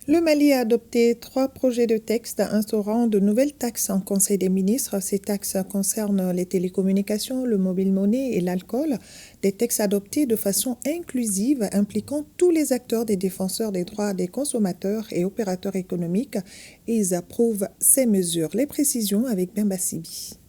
Le Mali a adopté 3 projets de texte instaurant de nouvelles taxes en Conseil des ministres. Ces taxes concernent les télécommunications, le mobile money et l'alcool. Des textes adoptés de façon inclusive impliquant tous les acteurs des défenseurs des droits des consommateurs et opérateurs économiques. Et ils approuvent ces mesures. Les précisions avec Bemba Sibi.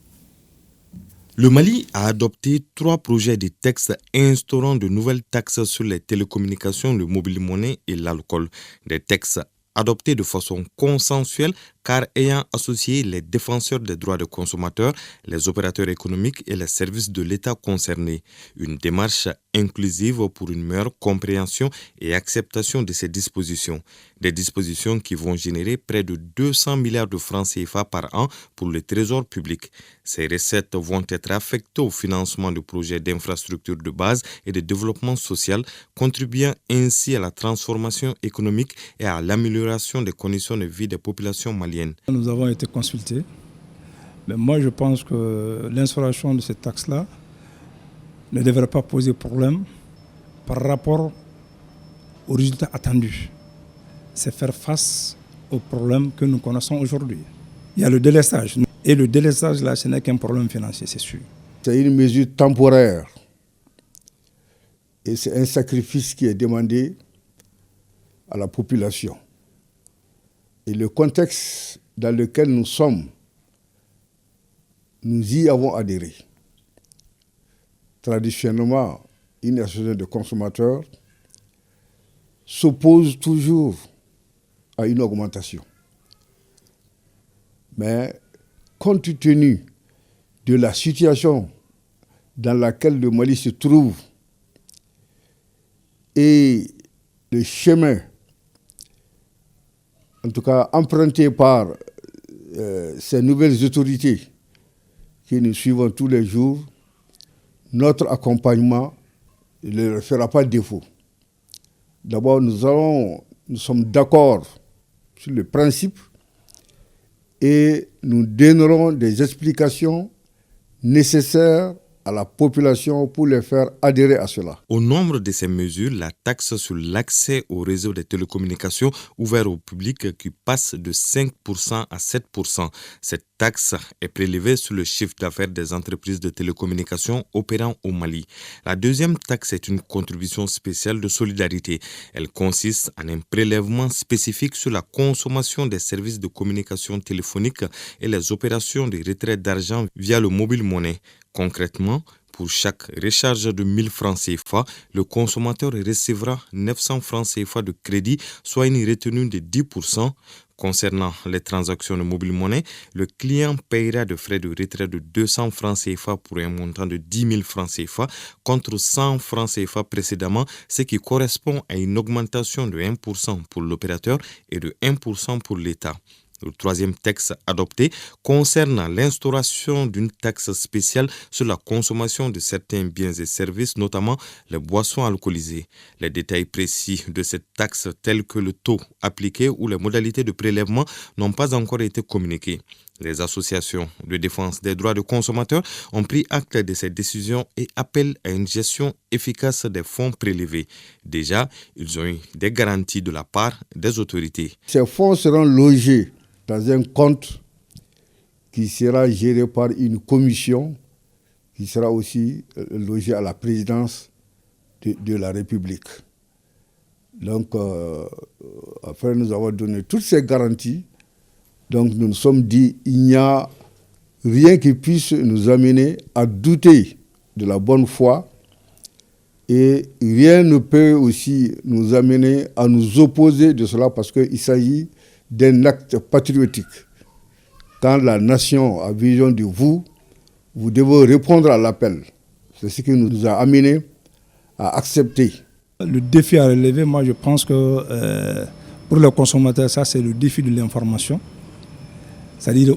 Le Mali a adopté 3 projets de textes instaurant de nouvelles taxes sur les télécommunications, le mobile money et l'alcool. Des textes adoptés de façon consensuelle car ayant associé les défenseurs des droits des consommateurs, les opérateurs économiques et les services de l'État concernés. Une démarche inclusive pour une meilleure compréhension et acceptation de ces dispositions. Des dispositions qui vont générer près de 200 milliards de francs CFA par an pour le trésor public. Ces recettes vont être affectées au financement de projets d'infrastructures de base et de développement social, contribuant ainsi à la transformation économique et à l'amélioration des conditions de vie des populations maliennes. Nous avons été consultés, mais moi je pense que l'instauration de cette taxe-là ne devrait pas poser problème par rapport aux résultats attendus. C'est faire face aux problèmes que nous connaissons aujourd'hui. Il y a le délestage. Et le délestage, là, ce n'est qu'un problème financier, c'est sûr. C'est une mesure temporaire. Et c'est un sacrifice qui est demandé à la population. Et le contexte dans lequel nous sommes, nous y avons adhéré. Traditionnellement, une association de consommateurs s'oppose toujours à une augmentation. Mais compte tenu de la situation dans laquelle le Mali se trouve et le chemin, en tout cas emprunté par ces nouvelles autorités qui nous suivent tous les jours, notre accompagnement ne leur fera pas défaut. D'abord, nous sommes d'accord sur le principe et nous donnerons des explications nécessaires à la population pour les faire adhérer à cela. Au nombre de ces mesures, la taxe sur l'accès au réseau des télécommunications ouvert au public qui passe de 5% à 7%. Cette taxe est prélevée sur le chiffre d'affaires des entreprises de télécommunications opérant au Mali. La deuxième taxe est une contribution spéciale de solidarité. Elle consiste en un prélèvement spécifique sur la consommation des services de communication téléphonique et les opérations de retrait d'argent via le mobile money. Concrètement, pour chaque recharge de 1000 francs CFA, le consommateur recevra 900 francs CFA de crédit, soit une retenue de 10%. Concernant les transactions de mobile money, le client paiera de frais de retrait de 200 francs CFA pour un montant de 10 000 francs CFA contre 100 francs CFA précédemment, ce qui correspond à une augmentation de 1% pour l'opérateur et de 1% pour l'État. Le troisième texte adopté concerne l'instauration d'une taxe spéciale sur la consommation de certains biens et services, notamment les boissons alcoolisées. Les détails précis de cette taxe, tels que le taux appliqué ou les modalités de prélèvement, n'ont pas encore été communiqués. Les associations de défense des droits des consommateurs ont pris acte de cette décision et appellent à une gestion efficace des fonds prélevés. Déjà, ils ont eu des garanties de la part des autorités. Ces fonds seront logés dans un compte qui sera géré par une commission qui sera aussi logée à la présidence de la République. Donc, après nous avoir donné toutes ces garanties, donc nous nous sommes dit il n'y a rien qui puisse nous amener à douter de la bonne foi et rien ne peut aussi nous amener à nous opposer de cela parce qu'il s'agit d'un acte patriotique. Quand la nation a besoin de vous, vous devez répondre à l'appel. C'est ce qui nous a amenés à accepter. Le défi à relever, moi je pense que pour le consommateur, ça c'est le défi de l'information. C'est-à-dire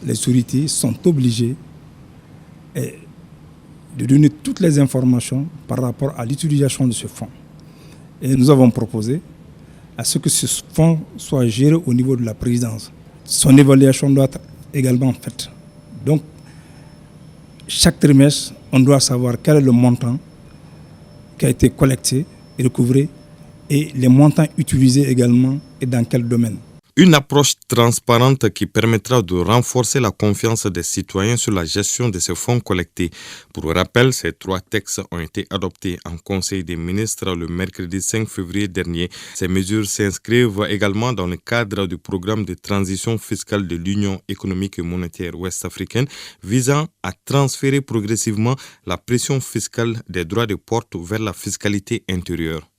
les autorités sont obligées de donner toutes les informations par rapport à l'utilisation de ce fonds. Et nous avons proposé à ce que ce fonds soit géré au niveau de la présidence. Son évaluation doit être également faite. Donc, chaque trimestre, on doit savoir quel est le montant qui a été collecté et recouvré et les montants utilisés également et dans quel domaine. Une approche transparente qui permettra de renforcer la confiance des citoyens sur la gestion de ces fonds collectés. Pour rappel, ces 3 textes ont été adoptés en Conseil des ministres le mercredi 5 février dernier. Ces mesures s'inscrivent également dans le cadre du programme de transition fiscale de l'Union économique et monétaire ouest-africaine visant à transférer progressivement la pression fiscale des droits de port vers la fiscalité intérieure.